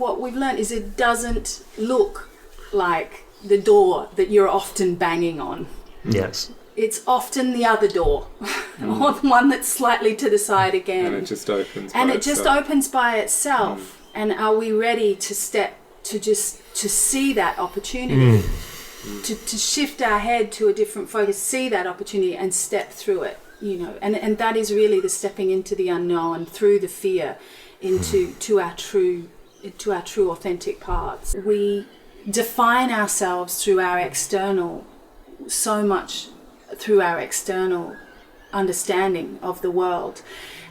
what we've learned is it doesn't look like the door that you're often banging on. Yes. It's often the other door, or the one that's slightly to the side again. And it just opens by itself. And are we ready to step, to see that opportunity, to shift our head to a different focus, see that opportunity and step through it, you know, and that is really the stepping into the unknown through the fear to our true authentic parts. We define ourselves through our external, so much through our external understanding of the world.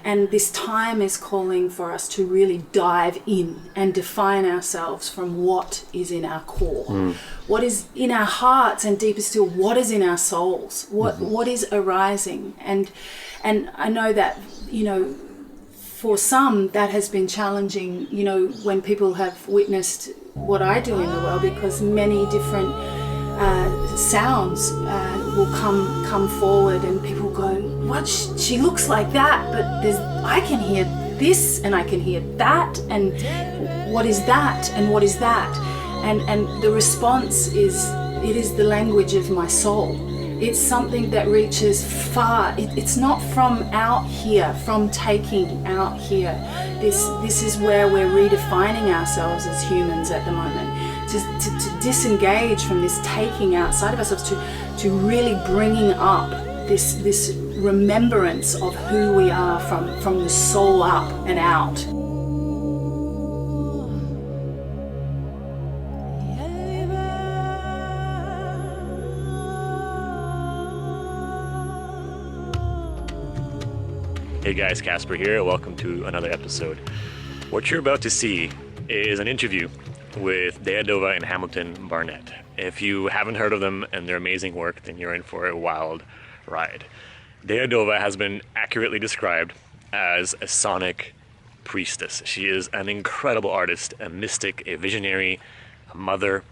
And this time is calling for us to really dive in and define ourselves from what is in our core, what is in our hearts, and deeper still, what is in our souls, what is arising. And I know that, you know, for some that has been challenging, you know, when people have witnessed what I do in the world, because many different sounds will come forward and people go, what, she looks like that, but I can hear this and I can hear that, and what is that and what is that? And the response is, it is the language of my soul. It's something that reaches far. It's not from out here, from taking out here. This is where we're redefining ourselves as humans at the moment. To disengage from this taking outside of ourselves, to really bringing up this remembrance of who we are from the soul up and out. Hey guys, Casper here. Welcome to another episode. What you're about to see is an interview with Deya Dova and Hamilton Barnett. If you haven't heard of them and their amazing work, then you're in for a wild ride. Deya Dova has been accurately described as a sonic priestess. She is an incredible artist, a mystic, a visionary, a mother,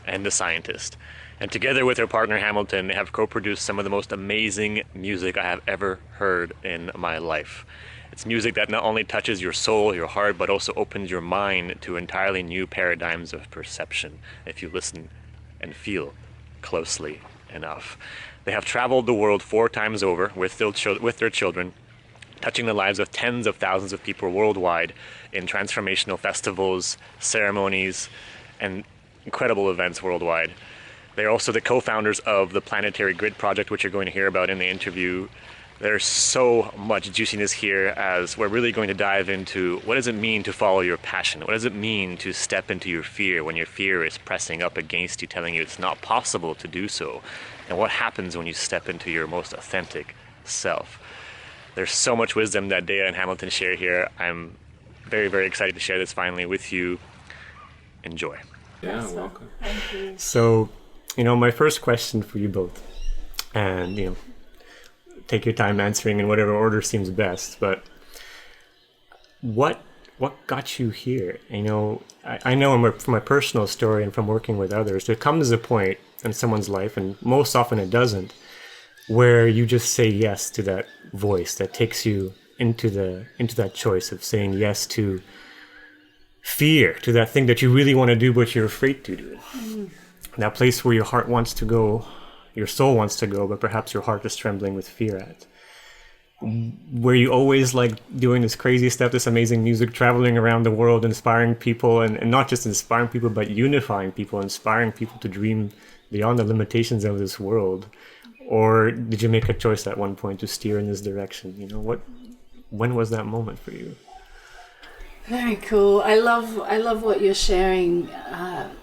and a scientist. And together with her partner Hamilton, they have co-produced some of the most amazing music I have ever heard in my life. It's music that not only touches your soul, your heart, but also opens your mind to entirely new paradigms of perception if you listen and feel closely enough. They have traveled the world 4 times over with their children, touching the lives of tens of thousands of people worldwide in transformational festivals, ceremonies, and incredible events worldwide. They're also the co-founders of the Planetary Grid project, which you're going to hear about in the interview. There's so much juiciness here as we're really going to dive into what does it mean to follow your passion? What does it mean to step into your fear when your fear is pressing up against you, telling you it's not possible to do so? And what happens when you step into your most authentic self? There's so much wisdom that Deya and Hamilton share here. I'm very, very excited to share this finally with you. Enjoy. Yeah, welcome. Thank you. So, my first question for you both, and, take your time answering in whatever order seems best, but what got you here? I know from my personal story and from working with others, there comes a point in someone's life, and most often it doesn't, where you just say yes to that voice that takes you into that choice of saying yes to fear, to that thing that you really want to do but you're afraid to do. That place where your heart wants to go, your soul wants to go, but perhaps your heart is trembling with fear at. Were you always like doing this crazy stuff, this amazing music, traveling around the world, inspiring people, and not just inspiring people, but unifying people, inspiring people to dream beyond the limitations of this world? Or did you make a choice at one point to steer in this direction? When was that moment for you? Very cool. I love what you're sharing.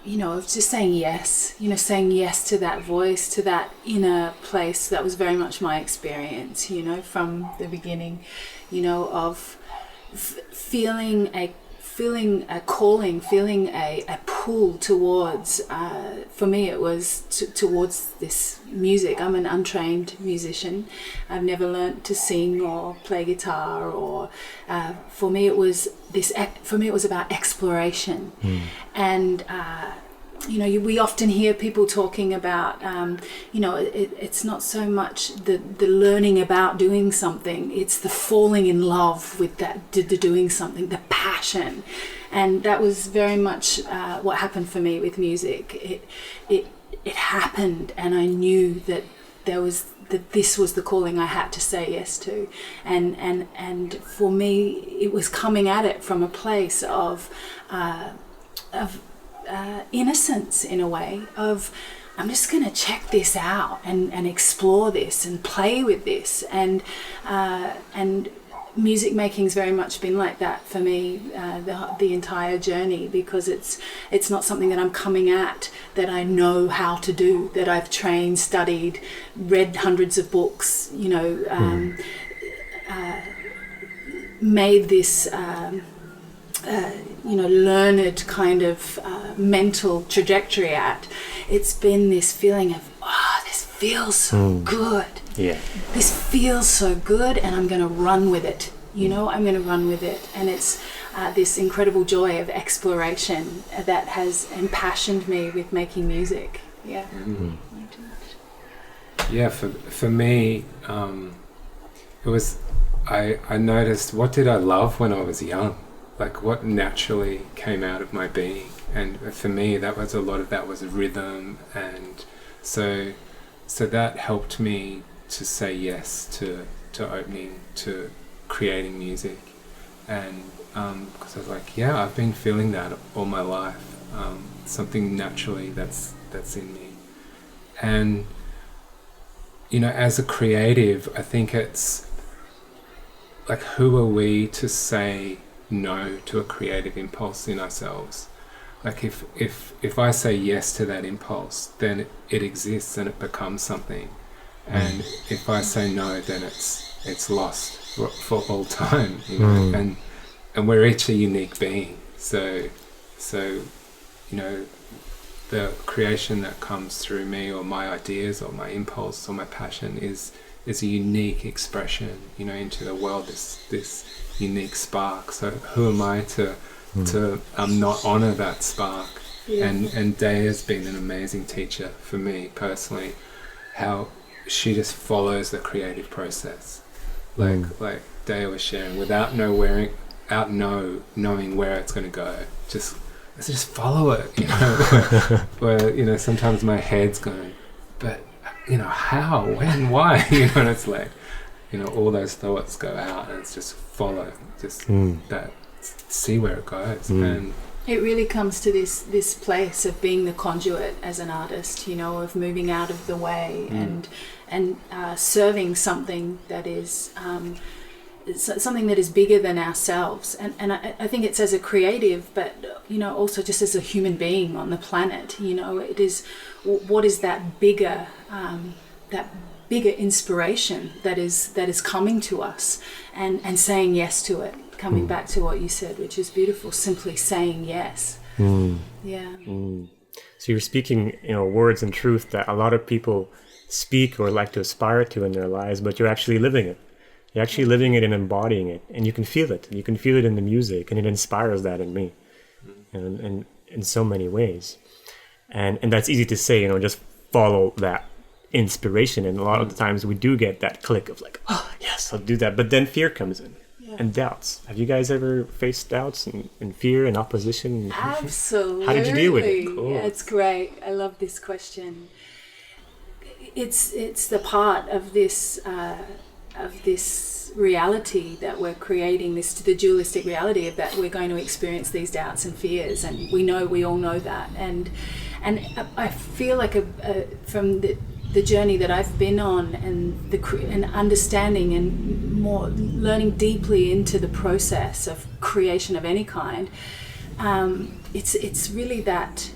Just saying yes. Saying yes to that voice, to that inner place. That was very much my experience. From the beginning. Of feeling a calling, feeling a pull towards. For me, it was towards this music. I'm an untrained musician. I've never learnt to sing or play guitar. Or for me, it was about exploration. And we often hear people talking about, it's not so much the learning about doing something, it's the falling in love with that, the doing something, the passion. And that was very much what happened for me with music. It happened, and I knew that this was the calling I had to say yes to, and for me it was coming at it from a place of innocence, in a way, of I'm just going to check this out and explore this and play with this, and music making's very much been like that for me, the entire journey, because it's not something that I'm coming at that I know how to do, that I've trained, studied, read hundreds of books, made this learned kind of mental trajectory at. It's been this feeling of, this feels so good. Yeah. This feels so good, and I'm going to run with it. I'm going to run with it. And it's this incredible joy of exploration that has impassioned me with making music. Yeah. Mm-hmm. Yeah, for me, it was, I noticed, what did I love when I was young? Like, what naturally came out of my being. And for me, that was a lot of that was rhythm, and so that helped me to say yes to opening, to creating music. And because I was like, yeah, I've been feeling that all my life, something naturally that's in me. And as a creative, I think it's like, who are we to say no to a creative impulse in ourselves? Like, if I say yes to that impulse, then it exists and it becomes something. And if I say no, then it's lost for all time. And we're each a unique being. So the creation that comes through me, or my ideas, or my impulse, or my passion is a unique expression, into the world. This unique spark. So who am I to not honor that spark? Yeah. And Deya's been an amazing teacher for me personally, how she just follows the creative process, like Deya was sharing, without knowing where it's going to go. Let's just follow it, where sometimes my head's going, but how, when, why, and it's like, all those thoughts go out, and it's just follow, that, see where it goes. And it really comes to this place of being the conduit as an artist, of moving out of the way and serving something that is something that is bigger than ourselves. And I think it's as a creative, but also just as a human being on the planet. It is, what is that bigger inspiration that is coming to us, and saying yes to it. Coming back to what you said, which is beautiful, simply saying yes. Yeah. So you're speaking, words and truth that a lot of people speak or like to aspire to in their lives, but you're actually living it. You're actually living it and embodying it, and you can feel it. You can feel it in the music, and it inspires that in me, and in so many ways. And that's easy to say, just follow that inspiration. And a lot of the times we do get that click of like, oh yes, I'll do that. But then fear comes in. And doubts. Have you guys ever faced doubts and fear and opposition? Absolutely. How did you deal with it? Cool. Yeah, it's great. I love this question. It's the part of this reality that we're creating, the dualistic reality of that we're going to experience these doubts and fears, and we all know that. And I feel like from the journey that I've been on, and understanding and more learning deeply into the process of creation of any kind, it's really that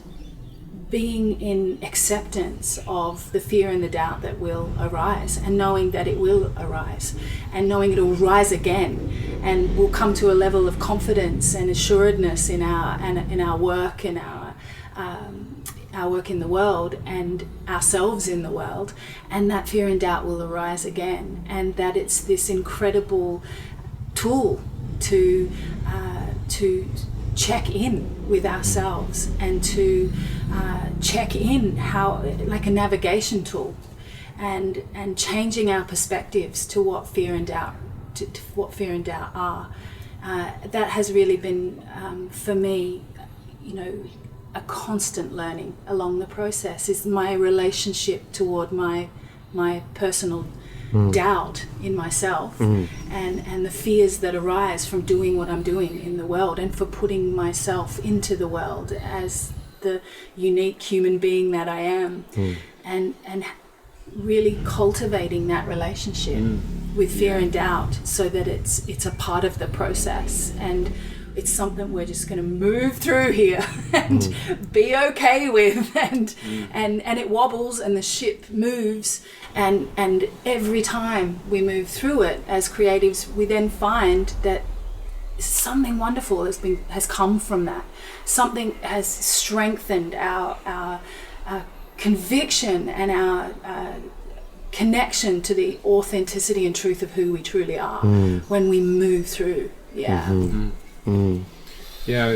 being in acceptance of the fear and the doubt that will arise, and knowing that it will arise, and knowing it will rise again, and we'll come to a level of confidence and assuredness in our work, in our work in the world, and ourselves in the world, and that fear and doubt will arise again, and that it's this incredible tool to check in with ourselves, and to check in, how, like a navigation tool, and changing our perspectives to what fear and doubt are, that has really been, for me, a constant learning along the process, is my relationship toward my personal doubt in myself, and the fears that arise from doing what I'm doing in the world, and for putting myself into the world as the unique human being that I am, and really cultivating that relationship with fear and doubt, so that it's a part of the process, and it's something we're just going to move through here and be okay with, and it wobbles and the ship moves, and every time we move through it as creatives, we then find that something wonderful has come from that. Something has strengthened our conviction and our connection to the authenticity and truth of who we truly are when we move through. Yeah, I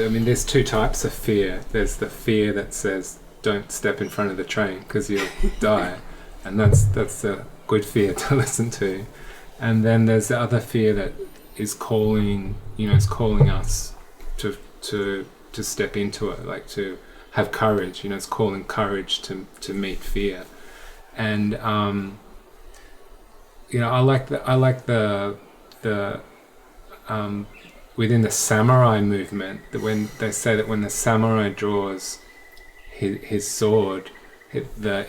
mean, there's two types of fear. There's the fear that says don't step in front of the train because you'll die, and that's a good fear to listen to. And then there's the other fear that is calling us to step into it, like to have courage. It's calling courage to meet fear. And I like the within the samurai movement, that when they say that when the samurai draws his sword, the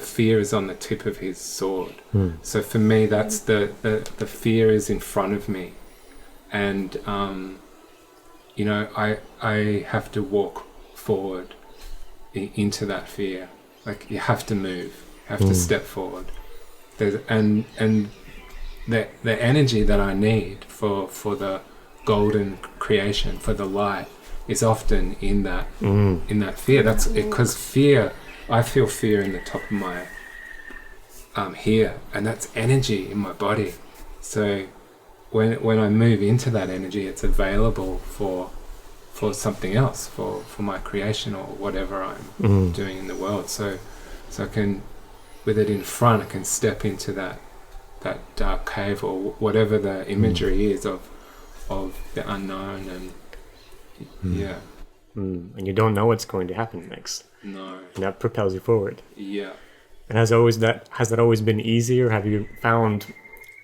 fear is on the tip of his sword. So for me, that's the fear is in front of me, and I have to walk forward into that fear. Like, you have to move, you have to step forward. And the energy that I need for the golden creation, for the light, is often in that fear. That's because fear, I feel fear in the top of my here, and that's energy in my body. So when I move into that energy, it's available for something else, for my creation or whatever I'm doing in the world. So I can, with it in front, I can step into that dark cave, or whatever the imagery is of the unknown, and and you don't know what's going to happen next. No. And that propels you forward. Yeah. And has that always been easy, or have you found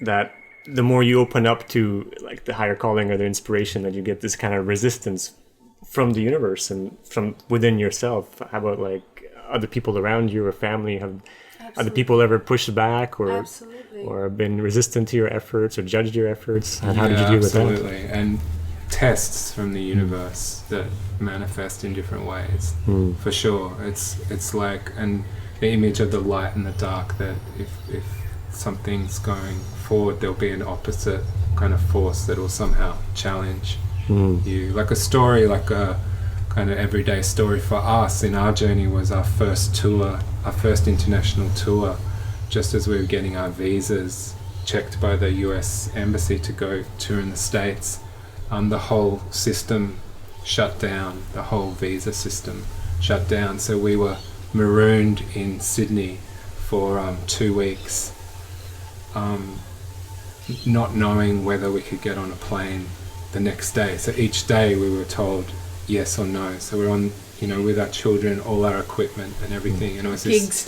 that the more you open up to like the higher calling or the inspiration, that you get this kind of resistance from the universe and from within yourself? How about like other people around you or family? Have other people ever pushed back or been resistant to your efforts or judged your efforts? And how did you deal with that? Absolutely. And tests from the universe that manifest in different ways, for sure. It's like, and the image of the light and the dark, that if something's going forward, there'll be an opposite kind of force that will somehow challenge you. Like a story, like a kind of everyday story for us in our journey was our first tour, our first international tour, just as we were getting our visas checked by the US Embassy to go tour in the States. The whole system shut down, the whole visa system shut down. So we were marooned in Sydney for 2 weeks, not knowing whether we could get on a plane the next day. So each day we were told yes or no. So we're on, with our children, all our equipment and everything, and it was gigs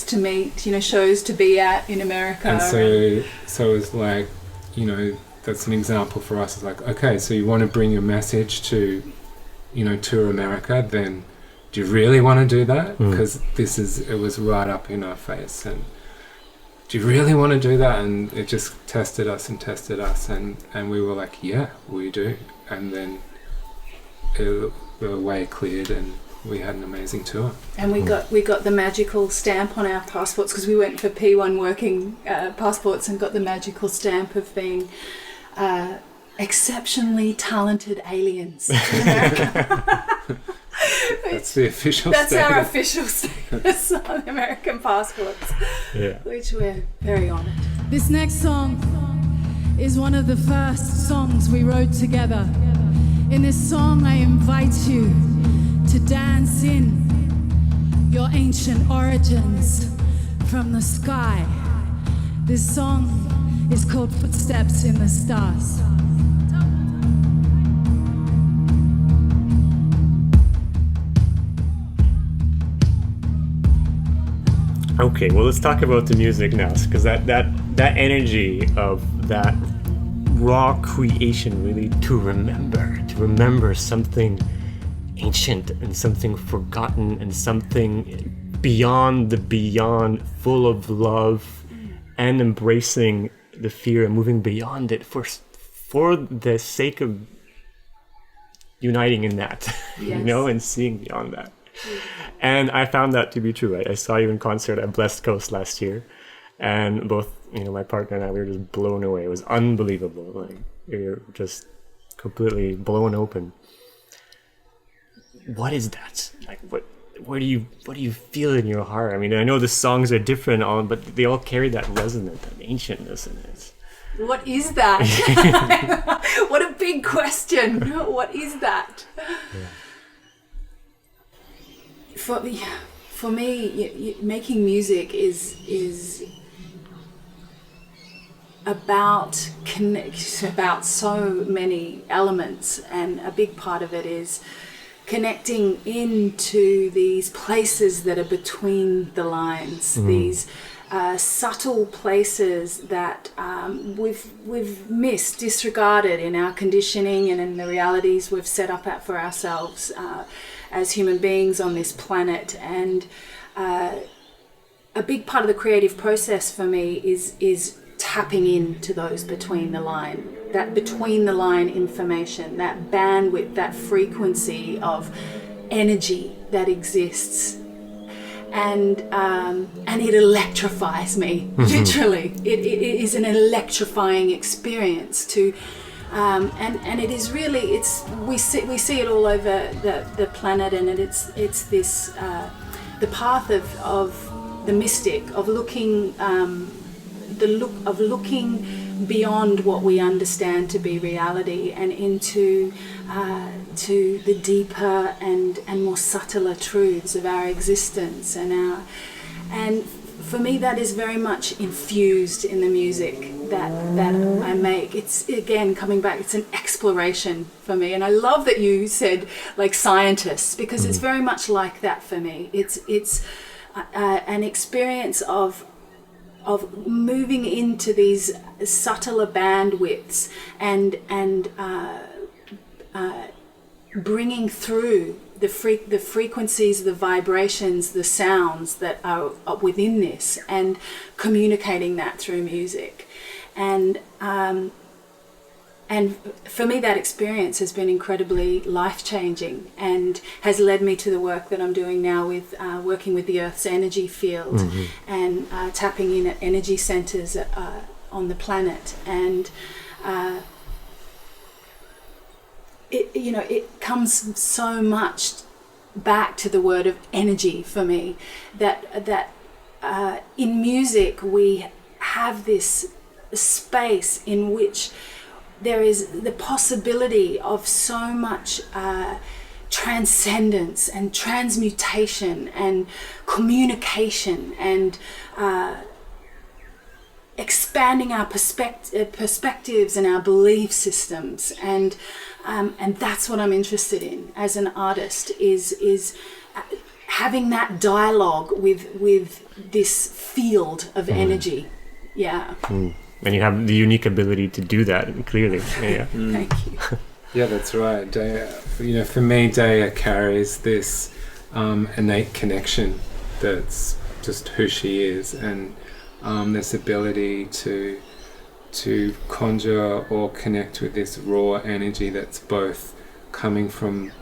to meet, shows to be at in America. And so it was like, that's an example for us. It's like, okay, so you want to bring your message to, tour America, then do you really want to do that? Because it was right up in our face, and do you really want to do that? And it just tested us, and we were like, yeah, we do. And then the way cleared, and we had an amazing tour. And we got the magical stamp on our passports, because we went for P1 working passports, and got the magical stamp of being exceptionally talented aliens in America. That's the official status. That's our official status on American passports, which we're very honoured. This next song is one of the first songs we wrote together. In this song, I invite you to dance in your ancient origins from the sky. This song is called Footsteps in the Stars. Okay, well, let's talk about the music now, because that energy of that raw creation, really, to remember something ancient and something forgotten and something beyond the beyond, full of love and embracing the fear and moving beyond it for the sake of uniting in that, Yes. and seeing beyond that. And I found that to be true. I saw you in concert at Blessed Coast last year, and both, my partner and I, we were just blown away. It was unbelievable. Like, we were just completely blown open. What is that? Like, what do you feel in your heart? I mean, I know the songs are different, but they all carry that resonance, that ancientness in it. What is that? What a big question. What is that? Yeah. For me, making music is about about so many elements, and a big part of it is connecting into these places that are between the lines, these subtle places that we've missed, disregarded in our conditioning and in the realities we've set up for ourselves as human beings on this planet. And a big part of the creative process for me is tapping into those between the line information, that bandwidth, that frequency of energy that exists. And it electrifies me, literally. It is an electrifying experience to, and it is really, we see it all over the planet, and it's this the path of the mystic, of looking looking beyond what we understand to be reality and into to the deeper and more subtler truths of our existence and for me that is very much infused in the music that I make. It's again coming back, it's an exploration for me, and I love that you said like scientists, because it's very much like that for me. It's an experience of moving into these subtler bandwidths and bringing through the frequencies, the vibrations, the sounds that are within this, and communicating that through music. And for me, that experience has been incredibly life-changing and has led me to the work that I'm doing now with working with the Earth's energy field and tapping in at energy centers on the planet. And it comes so much back to the word of energy for me, that in music we have this space in which there is the possibility of so much transcendence and transmutation and communication and expanding our perspectives and our belief systems, and that's what I'm interested in as an artist, is having that dialogue with this field of energy. Yeah. And you have the unique ability to do that, clearly. Yeah. Thank you. Yeah, that's right. Deya, for me, Deya carries this innate connection that's just who she is, and this ability to conjure or connect with this raw energy that's both coming from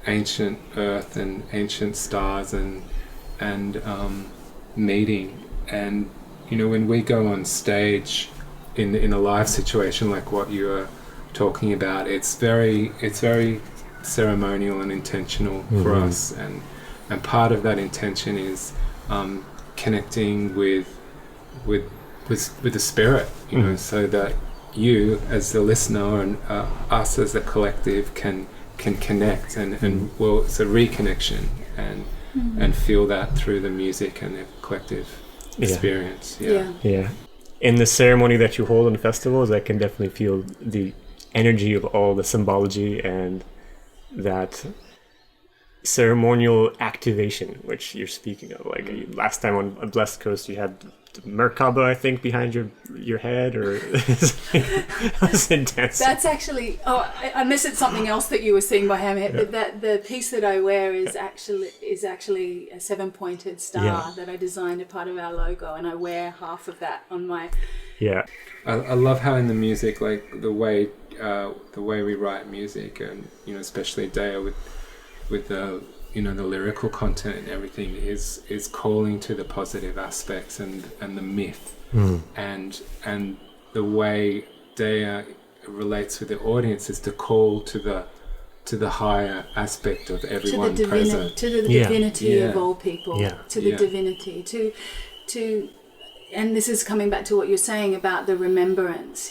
ancient earth and ancient stars and meeting. And when we go on stage in a live situation like what you are talking about, it's very ceremonial and intentional for us, and part of that intention is connecting with the spirit, so that you as the listener and us as a collective can connect and well, it's a reconnection and feel that through the music and the collective experience. Yeah. In the ceremony that you hold in festivals, I can definitely feel the energy of all the symbology and that ceremonial activation, which you're speaking of. Like last time on Blessed Coast, you had the Merkaba, I think, behind your head, or that was intense. That's actually, unless it's something else that you were seeing by Hammerhead, but that the piece that I wear is actually a 7-pointed star that I designed a part of our logo, and I wear half of that on my. Yeah, I love how in the music, like the way we write music, and especially Deya with the the lyrical content and everything is calling to the positive aspects and the myth, and the way Deya relates with the audience is to call to the higher aspect of everyone present, to the divinity of all people, to the divinity, to and this is coming back to what you're saying about the remembrance,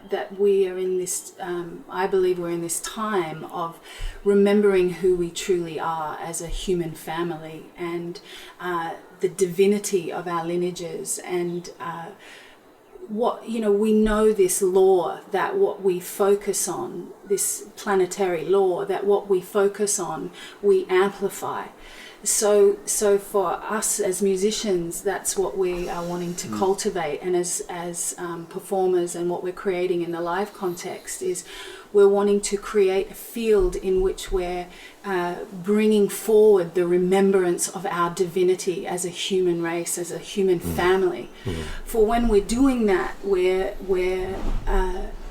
that we are in this, I believe we're in this time of remembering who we truly are as a human family, and the divinity of our lineages, and we know this law, that what we focus on, this planetary law, that what we focus on, we amplify. So for us as musicians, that's what we are wanting to cultivate, and as performers, and what we're creating in the live context is we're wanting to create a field in which we're bringing forward the remembrance of our divinity as a human race, as a human family. For when we're doing that, we're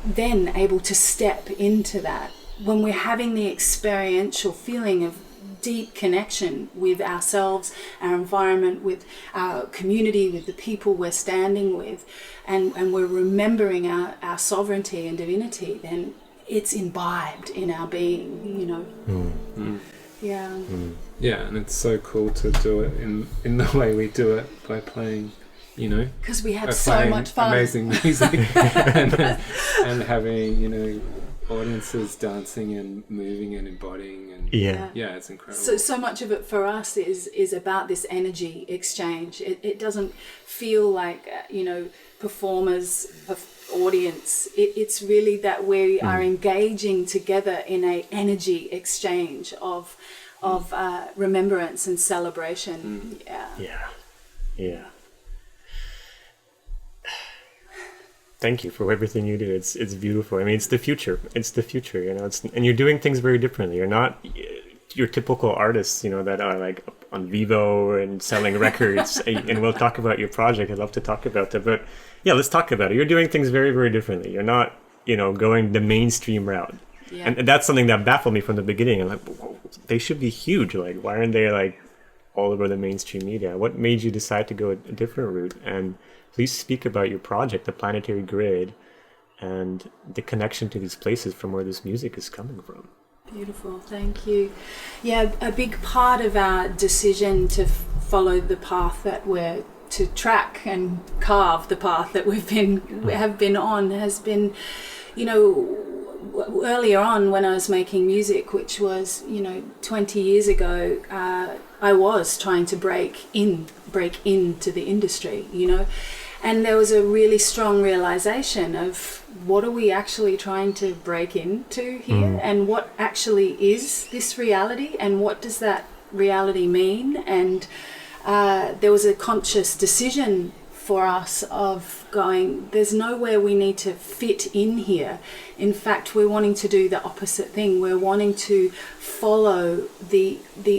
then able to step into that. When we're having the experiential feeling of deep connection with ourselves, our environment, with our community, with the people we're standing with, and we're remembering our sovereignty and divinity, then it's imbibed in our being, Yeah, and it's so cool to do it in the way we do it, by playing, because we had so much fun, amazing music, and having audiences dancing and moving and embodying, and it's incredible. So much of it for us is about this energy exchange. It doesn't feel like performers, audience. It's really that we are engaging together in a energy exchange of remembrance and celebration. Yeah. Thank you for everything you do. It's beautiful. I mean, it's the future. And you're doing things very differently. You're not your typical artists, that are like on Vivo and selling records. And we'll talk about your project. I'd love to talk about that. But yeah, let's talk about it. You're doing things very, very differently. You're not, going the mainstream route. Yeah. And that's something that baffled me from the beginning. I'm like, they should be huge. Like, why aren't they like all over the mainstream media? What made you decide to go a different route? And please speak about your project, the Planetary Grid, and the connection to these places from where this music is coming from. Beautiful, thank you. Yeah, a big part of our decision to follow the path that we're to track and carve the path that we have been on has been, earlier on when I was making music, which was 20 years ago, I was trying to break into the industry, and there was a really strong realization of what are we actually trying to break into here, and what actually is this reality, and what does that reality mean. And there was a conscious decision for us of going, there's nowhere we need to fit in here. In fact, we're wanting to do the opposite thing. We're wanting to follow the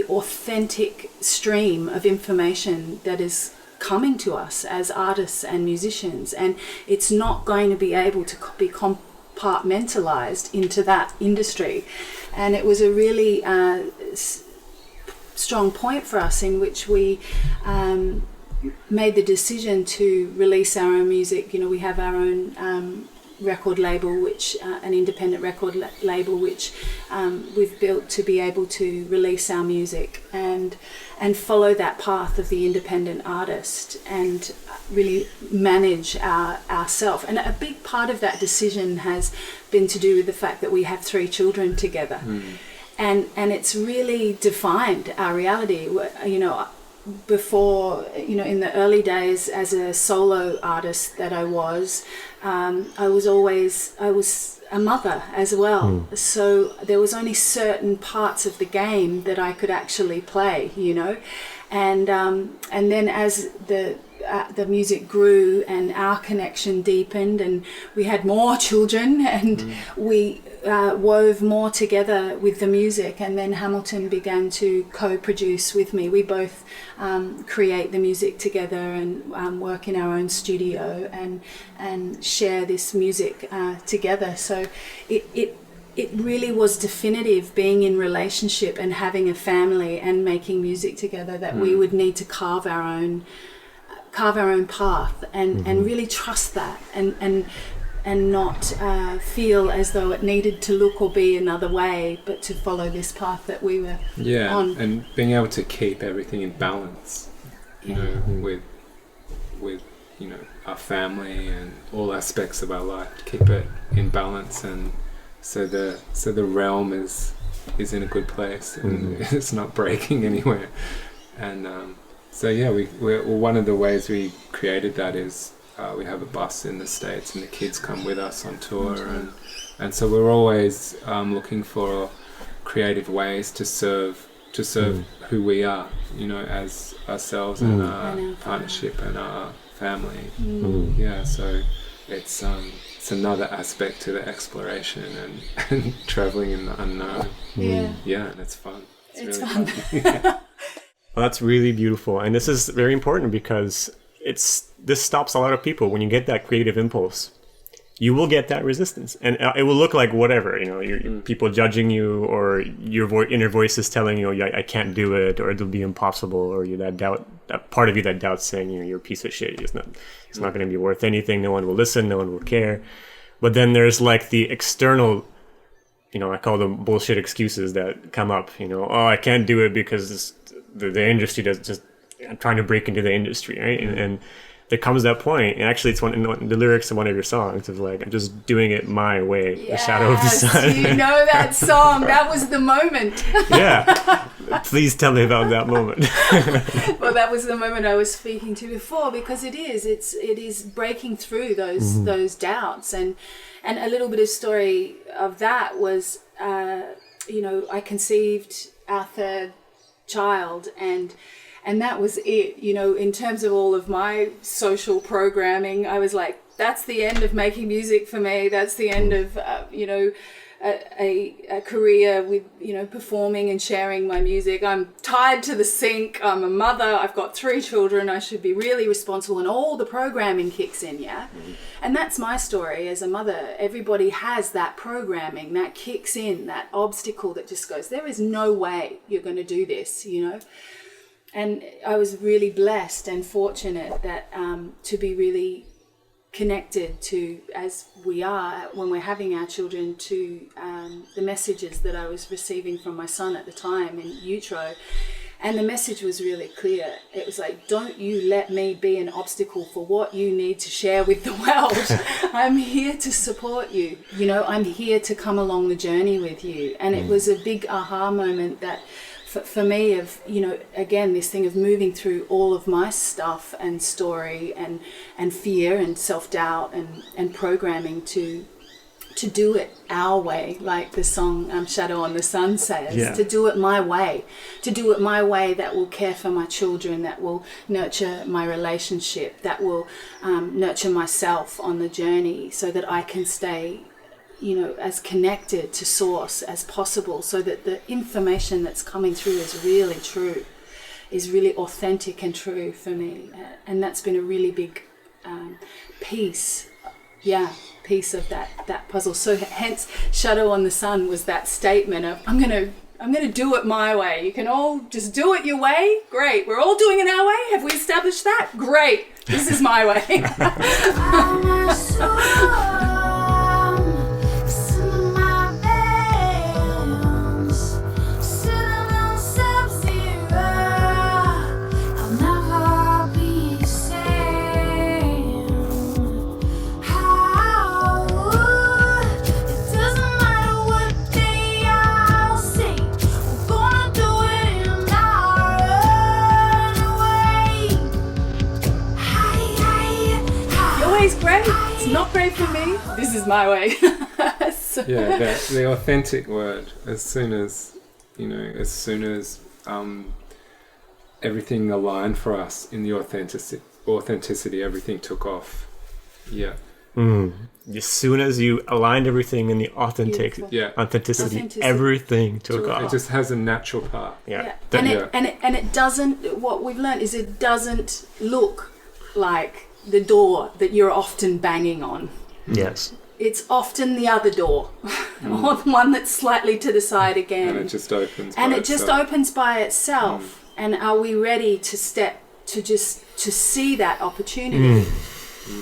authentic stream of information that is coming to us as artists and musicians, and it's not going to be able to be compartmentalized into that industry. And it was a really strong point for us, in which we made the decision to release our own music. We have our own record label, which an independent record label, which we've built to be able to release our music and follow that path of the independent artist, and really manage ourself. And a big part of that decision has been to do with the fact that we have 3 children together, and it's really defined our reality. Before, in the early days as a solo artist that I was a mother as well. So there was only certain parts of the game that I could actually play, you know. And then as the music grew and our connection deepened and we had more children and we wove more together with the music, and then Hamilton began to co-produce with me. We both create the music together and work in our own studio and share this music together. So it really was definitive, being in relationship and having a family and making music together, that we would need to carve our own path and really trust that and not feel as though it needed to look or be another way, but to follow this path that we were on. And being able to keep everything in balance, you know, with you know, our family and all aspects of our life, keep it in balance, and so the realm is in a good place and it's not breaking anywhere. And so yeah, we're one of the ways we created that is we have a bus in the States and the kids come with us on tour, and so we're always looking for creative ways to serve who we are, you know, as ourselves and our partnership and our family. Yeah, so it's another aspect to the exploration and traveling in the unknown. Yeah, and it's fun. It's really fun. Well, that's really beautiful, and this is very important because this stops a lot of people. When you get that creative impulse, you will get that resistance, and it will look like whatever, you know, people judging you, or your inner voice is telling you, I can't do it, or it'll be impossible, or you that part of you that doubts, saying, you know, you're a piece of shit. It's not going to be worth anything. No one will listen. No one will care. But then there's like the external, you know, I call them bullshit excuses that come up. You know, I can't do it because the industry does just. I'm trying to break into the industry, right? And there comes that point, and actually it's in the lyrics of one of your songs of like, I'm just doing it my way, the shadow of the sun. You know that song. That was the moment. Yeah. Please tell me about that moment. Well, that was the moment I was speaking to before, because it is breaking through those doubts. And a little bit of story of that was, you know, I conceived our third child, and that was it, you know, in terms of all of my social programming. I was like, that's the end of making music for me. That's the end of, you know, a career with, you know, performing and sharing my music. I'm tied to the sink. I'm a mother. I've got 3 children. I should be really responsible, and all the programming kicks in, yeah? And that's my story as a mother. Everybody has that programming that kicks in, that obstacle that just goes, there is no way you're going to do this, you know? And I was really blessed and fortunate that to be really connected to, as we are when we're having our children, to the messages that I was receiving from my son at the time in utero. And the message was really clear. It was like, don't you let me be an obstacle for what you need to share with the world. I'm here to support you. You know, I'm here to come along the journey with you. And it was a big aha moment that for me, of, you know, again, this thing of moving through all of my stuff and story and fear and self-doubt and programming to do it our way, like the song Shadow on the Sun says, to do it my way, that will care for my children, that will nurture my relationship, that will nurture myself on the journey, so that I can stay, you know, as connected to source as possible, so that the information that's coming through is really true, is really authentic and true for me. And that's been a really big piece of that puzzle. So hence Shadow on the Sun was that statement of, I'm gonna do it my way. You can all just do it your way. Great. We're all doing it our way. Have we established that? Great. This is my way. Not great for me. This is my way. The authentic word. As soon as everything aligned for us in the authenticity, everything took off. Yeah. As soon as you aligned everything in the authenticity, everything took off. It just has a natural path. And it doesn't. What we've learned is it doesn't look like the door that you're often banging on. Yes. It's often the other door, or the one that's slightly to the side again. And it just opens. Opens by itself. And are we ready to step to see that opportunity?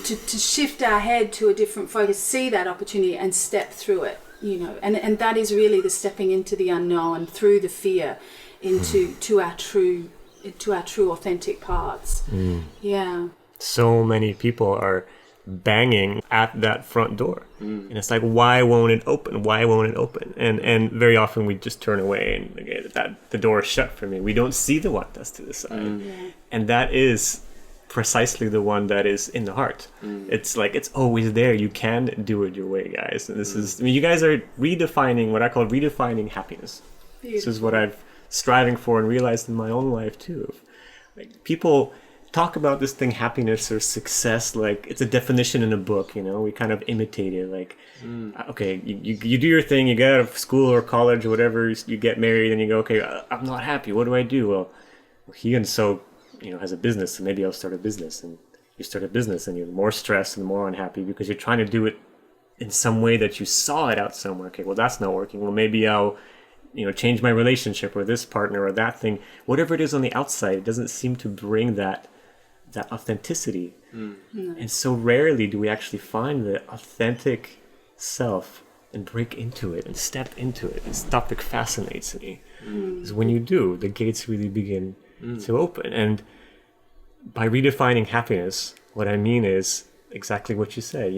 To shift our head to a different focus, see that opportunity and step through it, and that is really the stepping into the unknown through the fear to our true authentic paths. Yeah. So many people are banging at that front door, and it's like, why won't it open? Why won't it open? And very often we just turn away, and that the door is shut for me. We don't see the one that's to the side, and that is precisely the one that is in the heart. It's like it's always there. You can do it your way, guys. And this is, you guys are redefining what I call redefining happiness. Beautiful. This is what I've striving for and realized in my own life too. Like, people talk about this thing, happiness or success, like it's a definition in a book. We kind of imitate it. Like, okay, you do your thing. You get out of school or college or whatever. You get married, and you go, okay, I'm not happy. What do I do? Well, he and so. Has a business, so maybe I'll start a business. And you start a business and you're more stressed and more unhappy because you're trying to do it in some way that you saw it out somewhere. Okay, well, that's not working. Well, maybe I'll, change my relationship or this partner or that thing. Whatever it is on the outside, it doesn't seem to bring that authenticity. And so rarely do we actually find the authentic self and break into it and step into it. This topic fascinates me. Because when you do, the gates really begin to open. And by redefining happiness, what I mean is exactly what you say,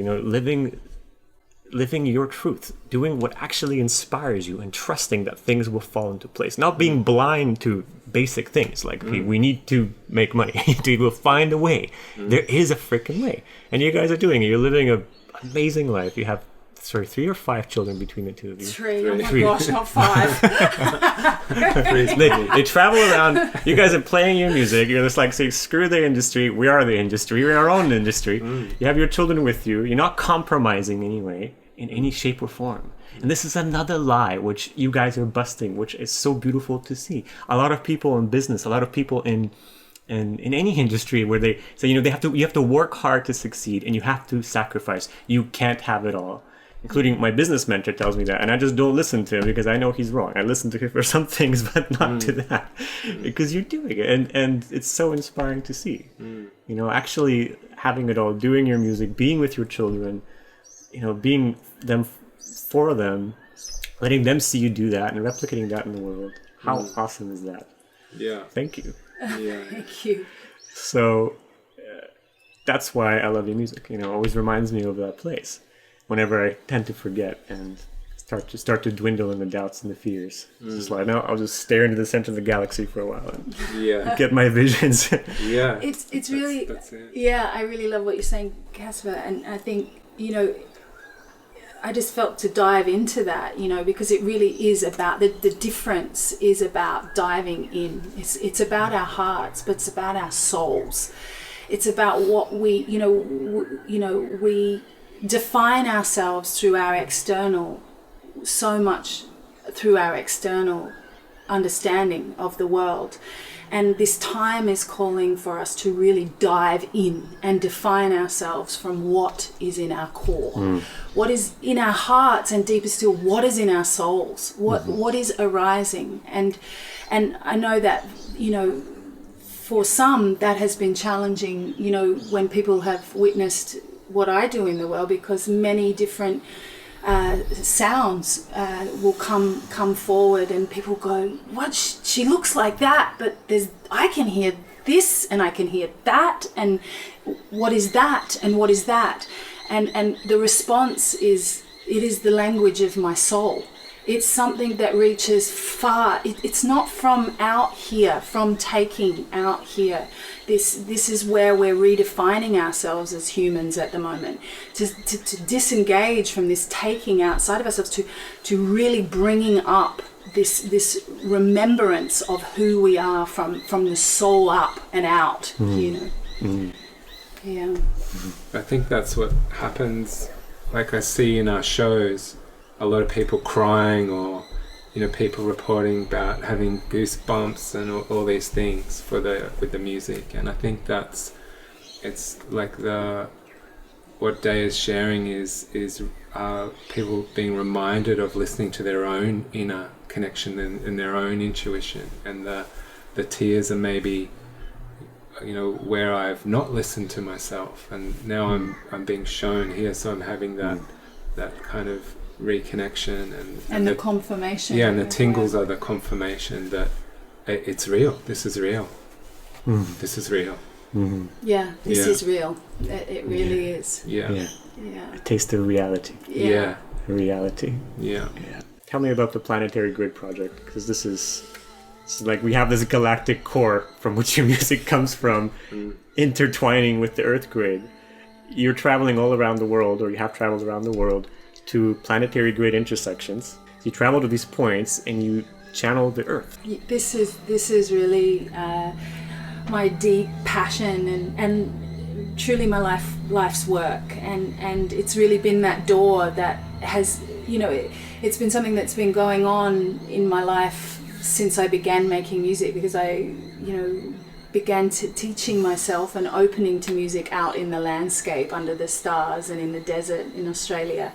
living your truth, doing what actually inspires you and trusting that things will fall into place, not being blind to basic things like we need to make money. We'll find a way. There is a freaking way, and you guys are doing it. You're living an amazing life. You have 3 or 5 children between the two of you. 3. Oh my gosh, not 5. They travel around. You guys are playing your music. You're just like saying, screw the industry. We are the industry. We're our own industry. You have your children with you. You're not compromising anyway in any shape or form. And this is another lie which you guys are busting, which is so beautiful to see. A lot of people in business, a lot of people in any industry where they say, you have to work hard to succeed and you have to sacrifice. You can't have it all. Including my business mentor tells me that, and I just don't listen to him because I know he's wrong. I listen to him for some things, but not to that, because you're doing it, and it's so inspiring to see. Actually having it all, doing your music, being with your children, being them for them, letting them see you do that, and replicating that in the world. How awesome is that? Yeah. Thank you. Yeah. Thank you. So that's why I love your music. It always reminds me of that place. Whenever I tend to forget and start to dwindle in the doubts and the fears. It's just like, no, I'll just stare into the center of the galaxy for a while and get my visions. It's really, that's it. Yeah, I really love what you're saying, Casper, and I think, I just felt to dive into that, because it really is about, the difference is about diving in. It's about our hearts, but it's about our souls. It's about what we, we define ourselves through our external, so much through our external understanding of the world. And this time is calling for us to really dive in and define ourselves from what is in our core, what is in our hearts, and deeper still, what is in our souls, what is arising. And I know that, for some that has been challenging, when people have witnessed what I do in the world, because many different sounds will come forward, and people go, "What? She looks like that, but I can hear this, and I can hear that, and what is that, and what is that?" And the response is, it is the language of my soul. it's something that reaches far. It's not from out here, from taking out here. This is where we're redefining ourselves as humans at the moment, to disengage from this taking outside of ourselves, to really bringing up this remembrance of who we are from the soul up and out, you know. Yeah. I think that's what happens. Like I see in our shows, a lot of people crying, or people reporting about having goosebumps and all these things with the music. And I think it's like what Deya is sharing is people being reminded of listening to their own inner connection and their own intuition, and the tears are maybe where I've not listened to myself, and now I'm being shown here, so I'm having that kind of reconnection and the confirmation. Yeah, and the tingles are the confirmation that it's real. This is real. This is real. Yeah, this is real. It really is. Yeah. A taste of reality. Yeah. Reality. Yeah. Tell me about the Planetary Grid project, because this is like we have this galactic core from which your music comes from, intertwining with the Earth grid. You're traveling all around the world, or you have traveled around the world, to planetary grid intersections. You travel to these points and you channel the Earth. This is really my deep passion and truly my life's work, and it's really been that door that has it's been something that's been going on in my life since I began making music, because I began teaching myself and opening to music out in the landscape, under the stars and in the desert in Australia.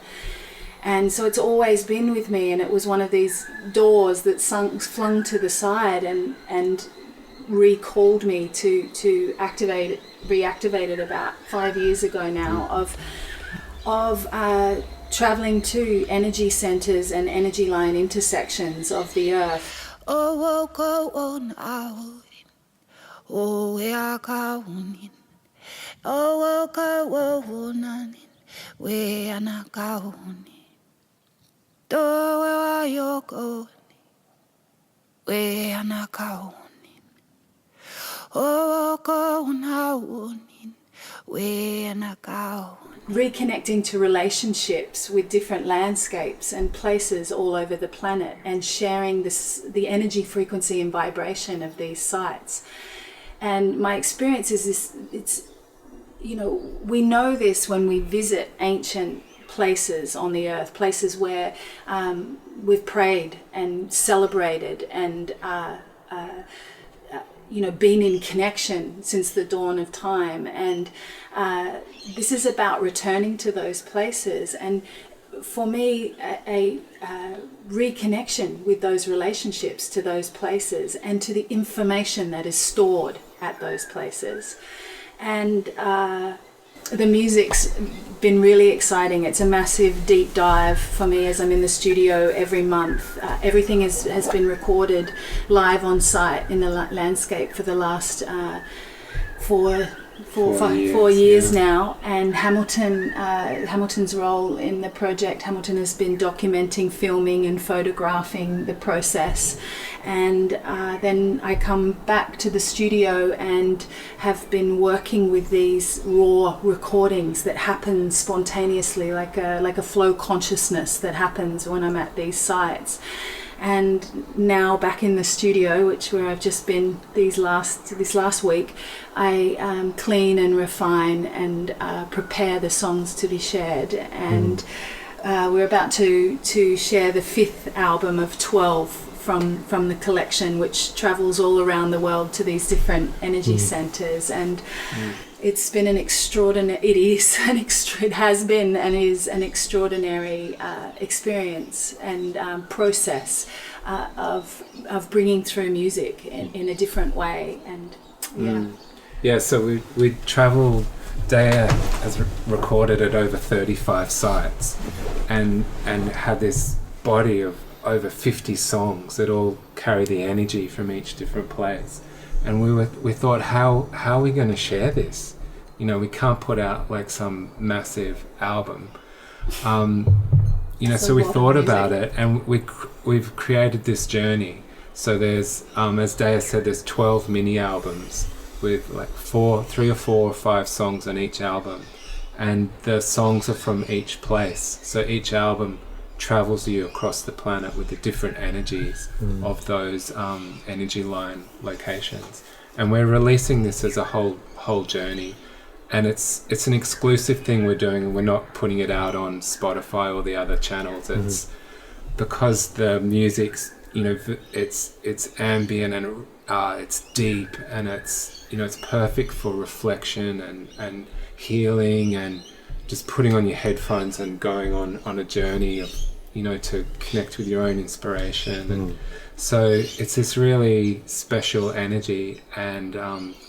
And so it's always been with me, and it was one of these doors that flung to the side and recalled me to reactivate it about 5 years ago now, of traveling to energy centers and energy line intersections of the Earth. Reconnecting to relationships with different landscapes and places all over the planet, and sharing the energy, frequency and vibration of these sites. And my experience is this, it's, we know this when we visit ancient places on the earth, places where we've prayed and celebrated and been in connection since the dawn of time. And this is about returning to those places, and for me a reconnection with those relationships, to those places, and to the information that is stored at those places. And the music's been really exciting. It's a massive deep dive for me as I'm in the studio every month. Everything has been recorded live on site in the landscape for the last 4 years now. And Hamilton's role in the project, Hamilton has been documenting, filming and photographing the process. And then I come back to the studio and have been working with these raw recordings that happen spontaneously, like a flow consciousness that happens when I'm at these sites. And now back in the studio, where I've just been this last week, I clean and refine and prepare the songs to be shared. And we're about to share the 5th album of 12 from the collection, which travels all around the world to these different energy centers. And it's been it has been and is an extraordinary experience and process of bringing through music in a different way. And so we travel. Deya has recorded at over 35 sites and had this body of over 50 songs that all carry the energy from each different place. And we thought, how are we going to share this? We can't put out like some massive album. so we thought about it, and we've created this journey. So there's, as Deya said, there's 12 mini albums with like 3 or 4 or 5 songs on each album, and the songs are from each place. So each album travels you across the planet with the different energies of those energy line locations, and we're releasing this as a whole journey. And it's an exclusive thing we're doing. We're not putting it out on Spotify or the other channels. It's because the music's, it's ambient and it's deep, and it's perfect for reflection and healing, and just putting on your headphones and going on a journey of, to connect with your own inspiration. And so it's this really special energy, and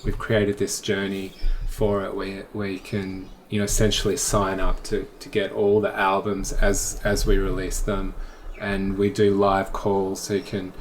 we've created this journey for it where you can essentially sign up to get all the albums as we release them, and we do live calls, so you can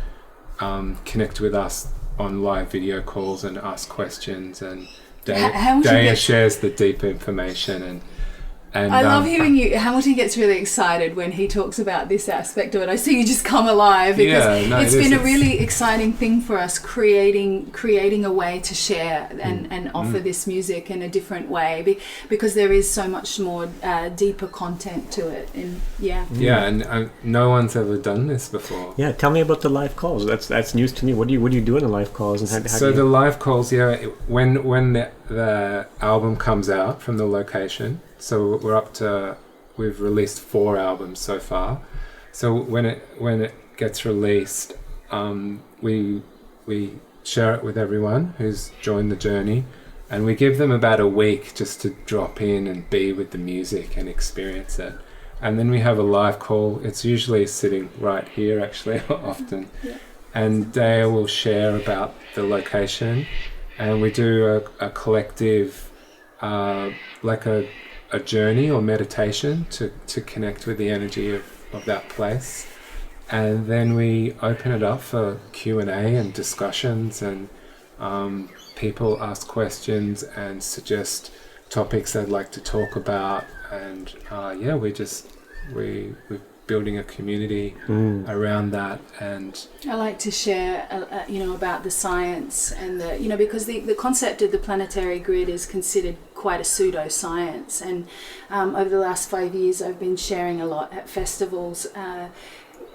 connect with us on live video calls and ask questions, and Deya shares the deep information, and I love hearing you. Hamilton gets really excited when he talks about this aspect of it. I see you just come alive, because it's been a really exciting thing for us, creating a way to share and offer this music in a different way, because there is so much more deeper content to it. And and no one's ever done this before. Yeah, tell me about the live calls. That's news to me. What do you do in the live calls? And how the live calls, when the album comes out from the location. So we've released 4 albums so far. So when it gets released, we share it with everyone who's joined the journey, and we give them about a week just to drop in and be with the music and experience it. And then we have a live call. It's usually sitting right here, actually, often. Yeah. And Deya will share about the location, and we do a collective, like a journey or meditation to connect with the energy of that place. And then we open it up for Q&A and discussions, and people ask questions and suggest topics they'd like to talk about. And we're building a community around that. And I like to share about the science, and because the concept of the planetary grid is considered quite a pseudo-science, and over the last 5 years I've been sharing a lot at festivals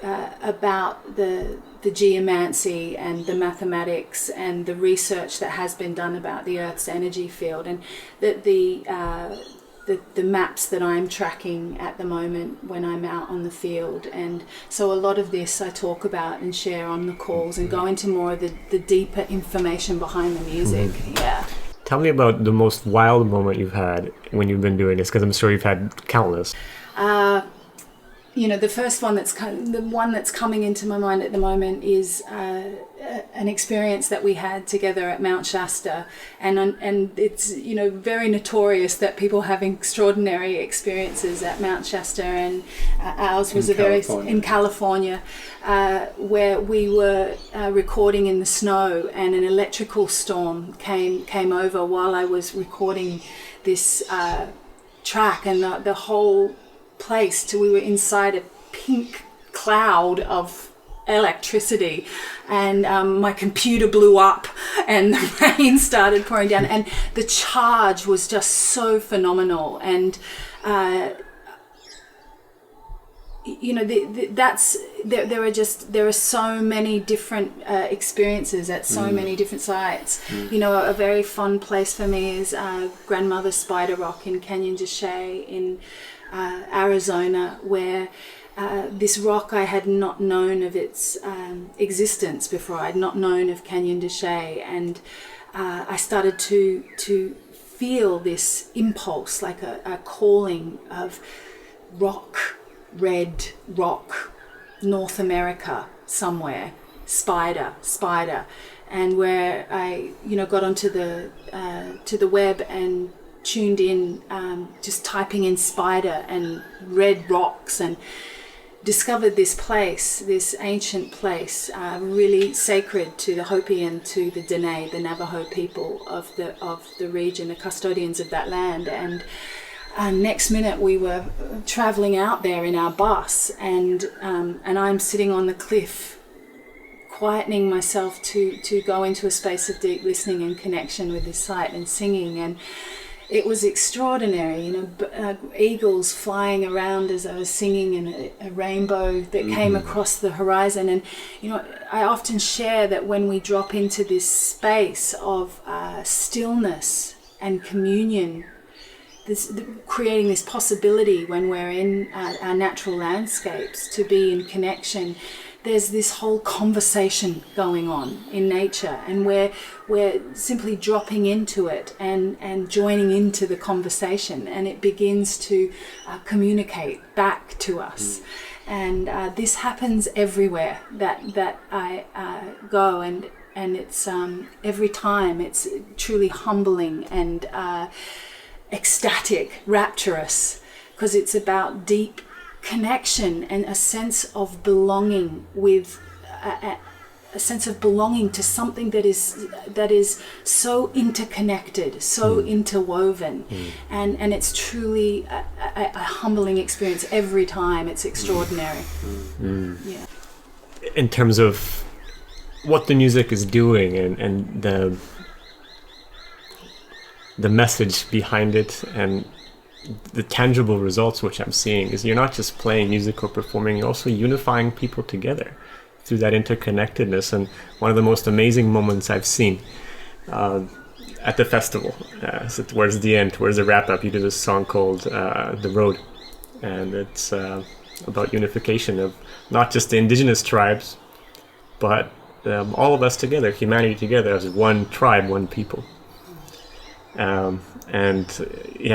about the geomancy and the mathematics and the research that has been done about the Earth's energy field, and that the maps that I'm tracking at the moment when I'm out on the field. And so a lot of this I talk about and share on the calls, and go into more of the deeper information behind the music. Yeah. Tell me about the most wild moment you've had when you've been doing this, because I'm sure you've had countless. The first one the one that's coming into my mind at the moment is an experience that we had together at Mount Shasta, and it's very notorious that people have extraordinary experiences at Mount Shasta, and ours was in California, where we were recording in the snow, and an electrical storm came over while I was recording this track, and the whole place we were inside a pink cloud of electricity, and my computer blew up, and the rain started pouring down, and the charge was just so phenomenal. And there are so many different experiences at so many different sites. A very fun place for me is Grandmother Spider Rock in Canyon de Chelly in Arizona, where this rock, I had not known of its existence before. I had not known of Canyon de Chelly, and I started to feel this impulse, like a calling of red rock, North America somewhere, spider, and where I got onto the web and tuned in, just typing in spider and red rocks, and discovered this place, this ancient place, really sacred to the Hopi and to the Dene, the Navajo people of the region, the custodians of that land. And next minute we were traveling out there in our bus, and I'm sitting on the cliff, quietening myself to go into a space of deep listening and connection with this site and singing. And it was extraordinary, eagles flying around as I was singing, and a rainbow that came across the horizon. And I often share that when we drop into this space of stillness and communion, creating this possibility when we're in our natural landscapes to be in connection, there's this whole conversation going on in nature, and we're simply dropping into it and joining into the conversation, and it begins to communicate back to us. And this happens everywhere that I go, and it's every time it's truly humbling and ecstatic, rapturous, because it's about deep connection and a sense of belonging with a sense of belonging to something that is so interconnected, so interwoven, and it's truly a humbling experience every time. It's extraordinary. Yeah. In terms of what the music is doing and the message behind it and the tangible results which I'm seeing, is you're not just playing music or performing, you're also unifying people together through that interconnectedness. And one of the most amazing moments I've seen at the festival, so towards the end, towards the wrap-up, you did a song called The Road, and it's about unification of not just the indigenous tribes, but all of us together, humanity together as one tribe, one people.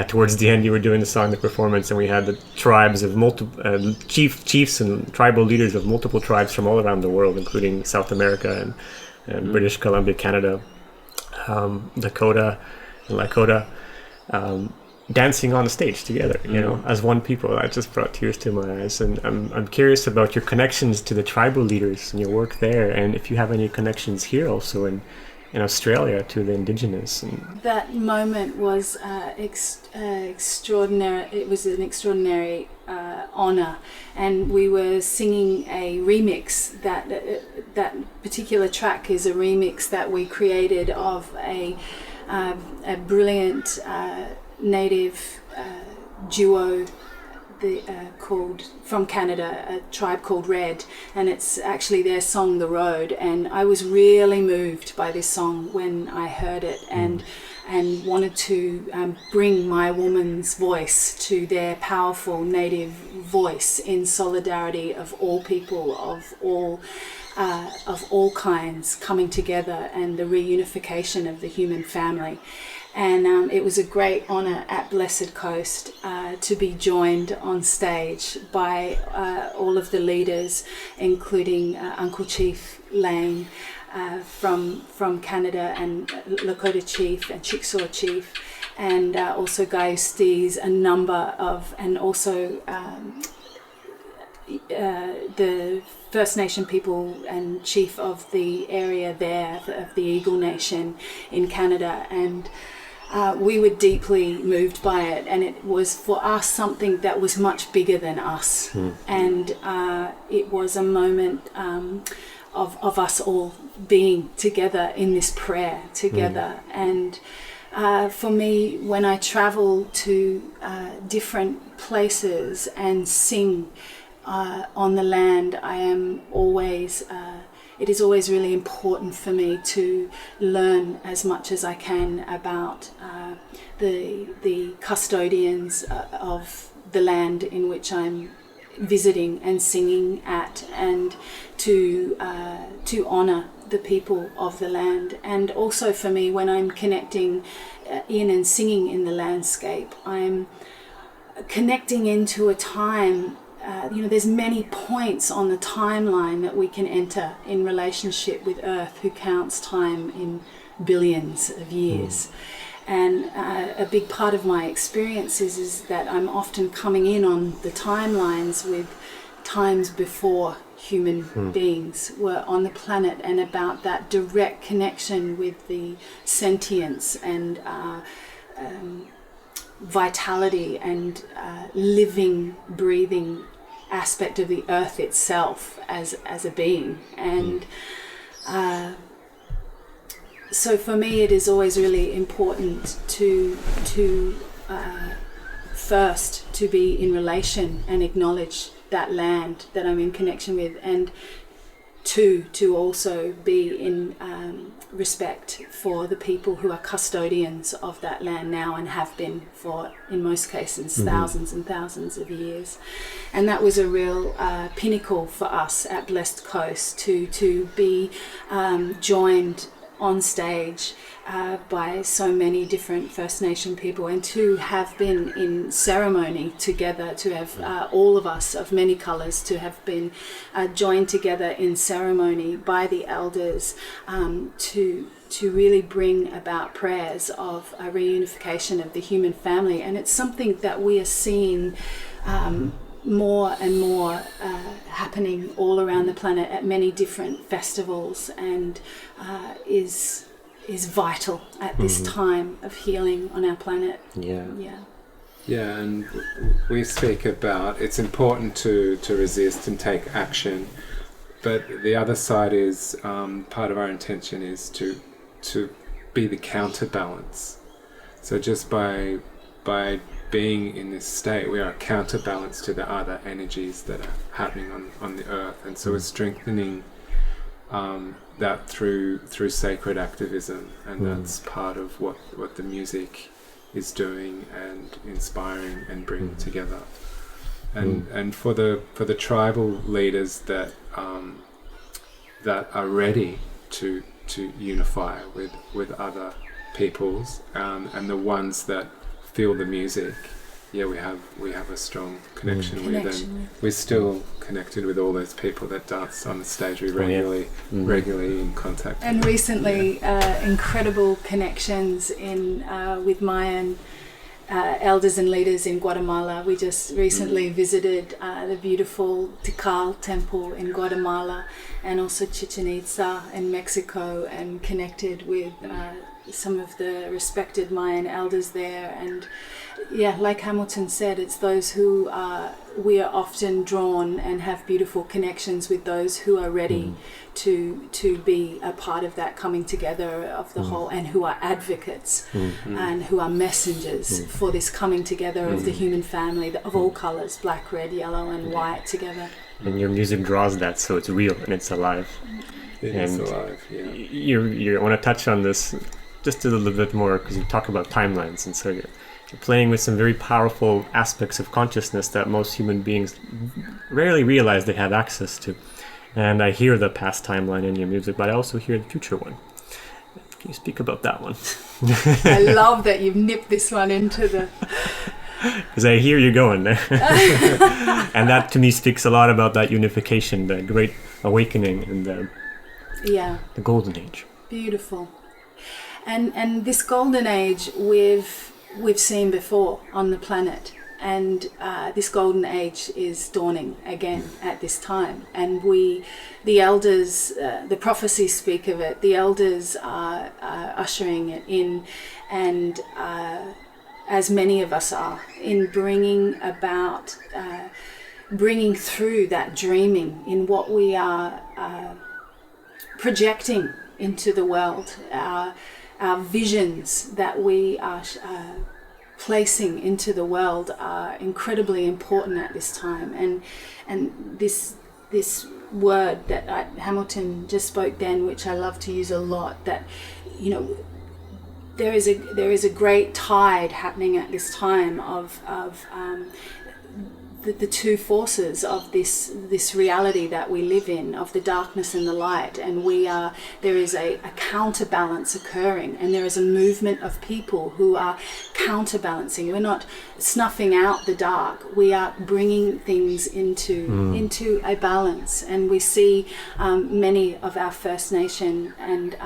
Towards the end you were doing the song, the performance, and we had the tribes of multiple chiefs and tribal leaders of multiple tribes from all around the world, including South America and British Columbia, Canada, Dakota and Lakota, dancing on the stage together, as one people. That just brought tears to my eyes. And I'm curious about your connections to the tribal leaders and your work there, and if you have any connections here also in Australia to the indigenous. And that moment was extraordinary. It was an extraordinary honor, and we were singing a remix. That particular track is a remix that we created of a brilliant native duo called, from Canada, a tribe called Red, and it's actually their song The Road. And I was really moved by this song when I heard it, and wanted to bring my woman's voice to their powerful native voice in solidarity of all people, of all kinds coming together, and the reunification of the human family. And it was a great honour at Blessed Coast to be joined on stage by all of the leaders, including Uncle Chief Lane from Canada, and Lakota Chief and Chickasaw Chief, and also Guy Stees, a number of, and also the First Nation people and chief of the area there, of the Eagle Nation in Canada. And we were deeply moved by it, and it was for us something that was much bigger than us. And it was a moment of us all being together in this prayer together. And for me, when I travel to different places and sing on the land, I am always it is always really important for me to learn as much as I can about the custodians of the land in which I'm visiting and singing at, and to honour the people of the land. And also for me, when I'm connecting in and singing in the landscape, I'm connecting into a time. There's many points on the timeline that we can enter in relationship with Earth, who counts time in billions of years. And a big part of my experiences is that I'm often coming in on the timelines with times before human beings were on the planet, and about that direct connection with the sentience and vitality and living, breathing aspect of the earth itself as a being. And so for me it is always really important to first to be in relation and acknowledge that land that I'm in connection with, and to also be in respect for the people who are custodians of that land now and have been for, in most cases, thousands and thousands of years. And that was a real pinnacle for us at Blessed Coast to be joined on stage by so many different First Nation people, and to have been in ceremony together, to have all of us of many colours to have been joined together in ceremony by the elders, to really bring about prayers of a reunification of the human family. And it's something that we are seeing more and more happening all around the planet at many different festivals, and is vital at this time of healing on our planet. Yeah, and we speak about it's important to resist and take action, but the other side is part of our intention is to be the counterbalance. So just by being in this state, we are a counterbalance to the other energies that are happening on the earth, and so we're strengthening that through sacred activism, and that's part of what the music is doing and inspiring and bringing together. And for the tribal leaders that are ready to unify with other peoples, and the ones that feel the music, we have a strong connection with, and we're still connected with all those people that dance on the stage. We regularly in contact. And recently, incredible connections in with Mayan elders and leaders in Guatemala. We just recently visited the beautiful Tikal temple in Guatemala, and also Chichen Itza in Mexico, and connected with some of the respected Mayan elders there. And like Hamilton said, it's those who we are often drawn and have beautiful connections with, those who are ready to be a part of that coming together of the whole, and who are advocates and who are messengers for this coming together of the human family of all colours, black, red, yellow and white together. And your music draws that, so it's real and it's alive. It's alive, You want to touch on this just a little bit more, because you talk about timelines, and so you're playing with some very powerful aspects of consciousness that most human beings rarely realize they have access to. And I hear the past timeline in your music, but I also hear the future one. Can you speak about that one? I love that you've nipped this one into the... Because I hear you going there. And that to me speaks a lot about that unification, the great awakening, and the golden age. Beautiful. And this golden age we've seen before on the planet, and this golden age is dawning again at this time. And the elders, the prophecies speak of it. The elders are ushering it in, and as many of us are, in bringing about, bringing through that dreaming in what we are projecting into the world. Our visions that we are placing into the world are incredibly important at this time. And this word that Hamilton just spoke then, which I love to use a lot, that there is a great tide happening at this time of the two forces of this reality that we live in, of the darkness and the light, and there is a counterbalance occurring, and there is a movement of people who are counterbalancing. We're not snuffing out the dark, we are bringing things into a balance. And we see many of our First Nation and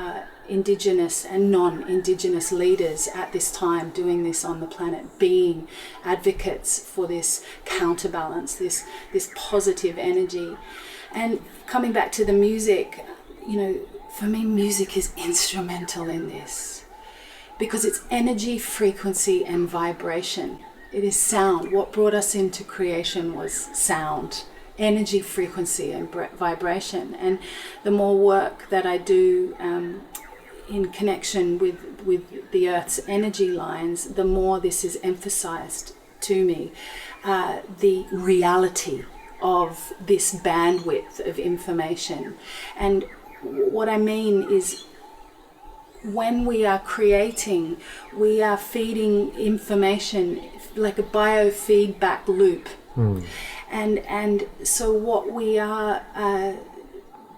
Indigenous and non-Indigenous leaders at this time doing this on the planet, being advocates for this counterbalance, this positive energy. And coming back to the music, for me, music is instrumental in this. because it's energy, frequency, and vibration. It is sound. What brought us into creation was sound, energy, frequency, and vibration. And the more work that I do in connection with the Earth's energy lines, the more this is emphasized to me, the reality of this bandwidth of information. And what I mean is, when we are creating, we are feeding information like a biofeedback loop. And so what we are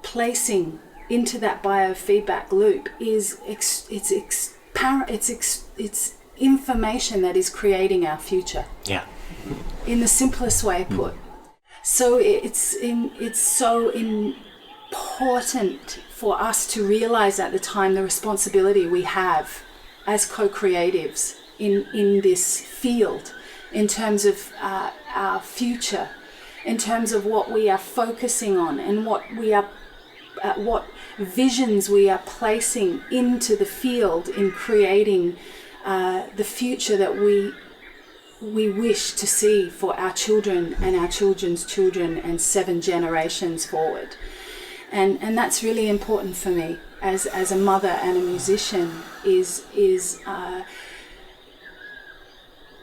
placing into that biofeedback loop is it's information that is creating our future. Yeah. In the simplest way put. So it's so important for us to realize at the time the responsibility we have as co-creatives in this field, in terms of our future, in terms of what we are focusing on, and what visions we are placing into the field in creating the future that we wish to see for our children and our children's children and 7 generations forward. And that's really important for me as a mother and a musician, is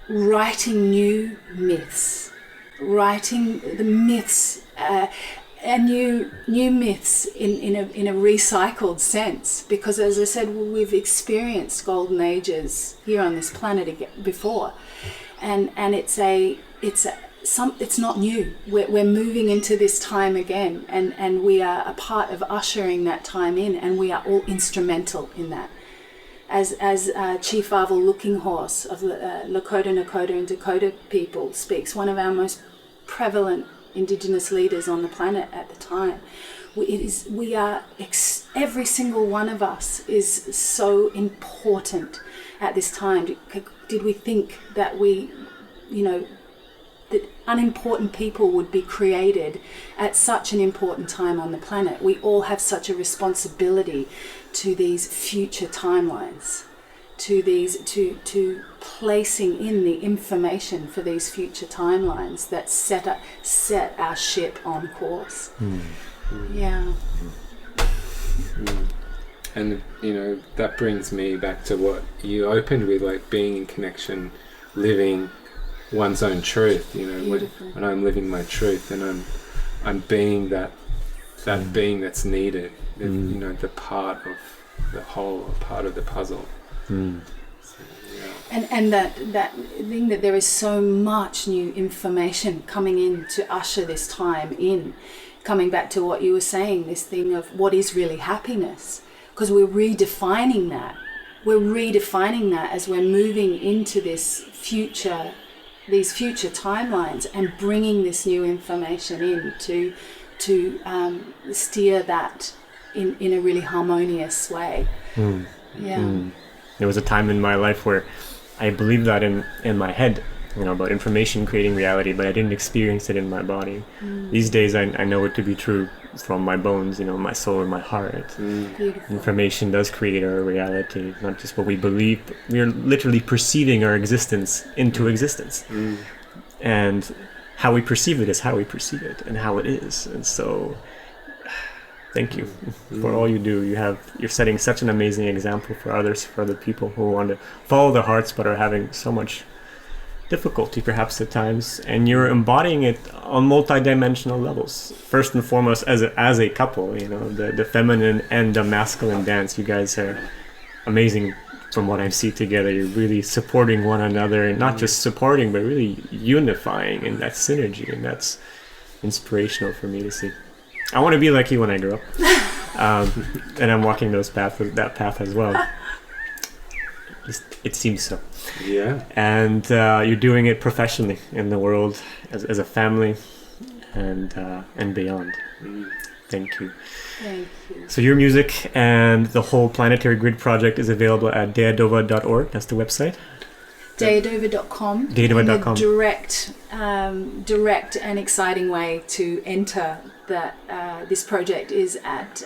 writing new myths, writing the myths, and new myths in a recycled sense, because as I said, we've experienced golden ages here on this planet before, and it's not new. We're moving into this time again, and we are a part of ushering that time in, and we are all instrumental in that. As Chief Arvel Looking Horse of the Lakota, Nakota and Dakota people speaks, one of our most prevalent Indigenous leaders on the planet at the time, every single one of us is so important at this time. Did we think that that unimportant people would be created at such an important time on the planet? We all have such a responsibility to these future timelines, to placing in the information for these future timelines that set our ship on course. Yeah. And that brings me back to what you opened with, like being in connection, living one's own truth. When I'm living my truth, and I'm being that being that's needed. The part of the whole, part of the puzzle. So, yeah. And that thing that there is so much new information coming in to usher this time in. Coming back to what you were saying, this thing of what is really happiness, because we're redefining that. We're redefining that as we're moving into this future, these future timelines, and bringing this new information in to steer that in a really harmonious way. There was a time in my life where I believed that in my head, about information creating reality, but I didn't experience it in my body. These days I know it to be true from my bones, my soul and my heart. Information does create our reality, not just what we believe, but we are literally perceiving our existence into existence. And how we perceive it is how we perceive it and how it is. And so thank you for all you do. You're setting such an amazing example for others, for other people who want to follow their hearts but are having so much difficulty perhaps at times, and you're embodying it on multi-dimensional levels. First and foremost, as a couple, the feminine and the masculine dance. You guys are amazing from what I see together. You're really supporting one another, and not just supporting, but really unifying in that synergy, and that's inspirational for me to see. I want to be like you when I grow up, and I'm walking that path as well. It seems so. Yeah. And you're doing it professionally in the world as a family and beyond. Thank you. Thank you. So your music and the whole Planetary Grid project is available at deyadova.org. That's the website. Deyadova.com. Deyadova.com. Direct and exciting way to enter that this project is at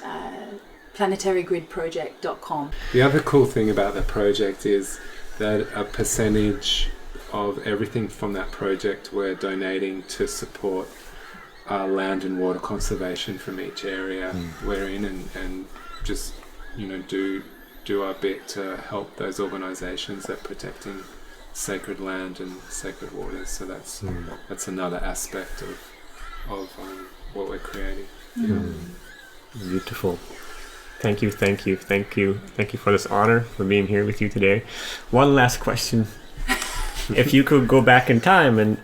planetarygridproject.com. The other cool thing about the project is that a percentage of everything from that project we're donating to support land and water conservation from each area we're in, and just do our bit to help those organisations that are protecting sacred land and sacred waters. So that's another aspect of what we're creating. Beautiful. Thank you for this honor, for being here with you today. One last question. If you could go back in time and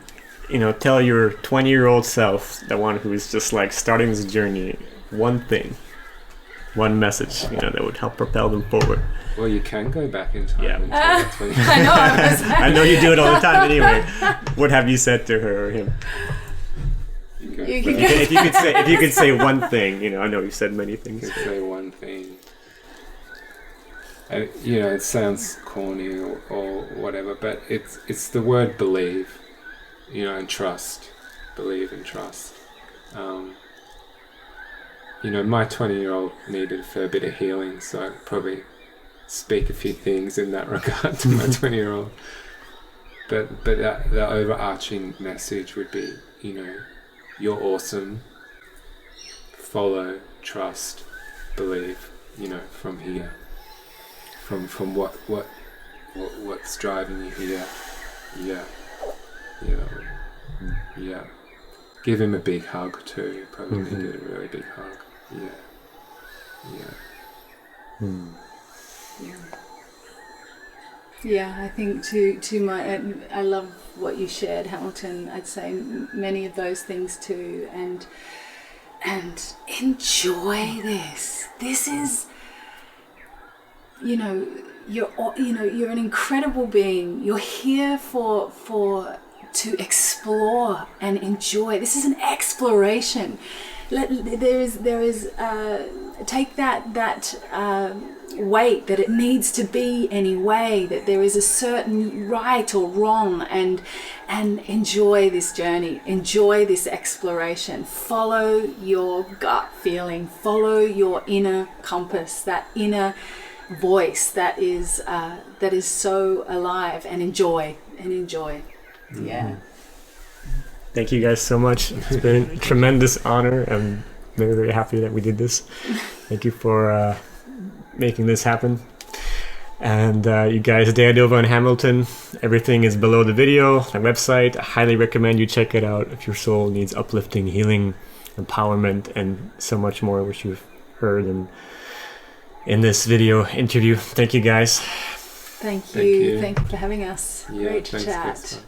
tell your 20-year-old self, the one who is just like starting this journey, one thing, one message, that would help propel them forward. Well, you can go back in time. Yeah. And tell that 20 I know. I know you do it all the time anyway. What have you said to her or him? If you could say one thing, I know you said many things. You could say one thing. And, it sounds corny or whatever, but it's the word believe, and trust. Believe and trust. My 20-year-old needed a fair bit of healing, so I'd probably speak a few things in that regard to my 20-year-old. But the overarching message would be, you're awesome. Follow, trust, believe. From here, from what's driving you here. Yeah. Give him a big hug too. You probably needed a really big hug. Yeah, I think to my, I love what you shared, Hamilton. I'd say many of those things too, and enjoy this. This is, you're an incredible being. You're here to explore and enjoy. This is an exploration. There is take that weight that it needs to be anyway, that there is a certain right or wrong, and enjoy this journey, enjoy this exploration. Follow your gut feeling, follow your inner compass, that inner voice that is so alive, and enjoy. Yeah. Thank you guys so much. It's been a tremendous honor. I'm very, very happy that we did this. Thank you for making this happen. And you guys, Deya Dova and Hamilton, everything is below the video, my website. I highly recommend you check it out if your soul needs uplifting, healing, empowerment, and so much more, which you've heard in this video interview. Thank you guys. Thank you for having us. Yeah, Great to thanks, chat. Krista.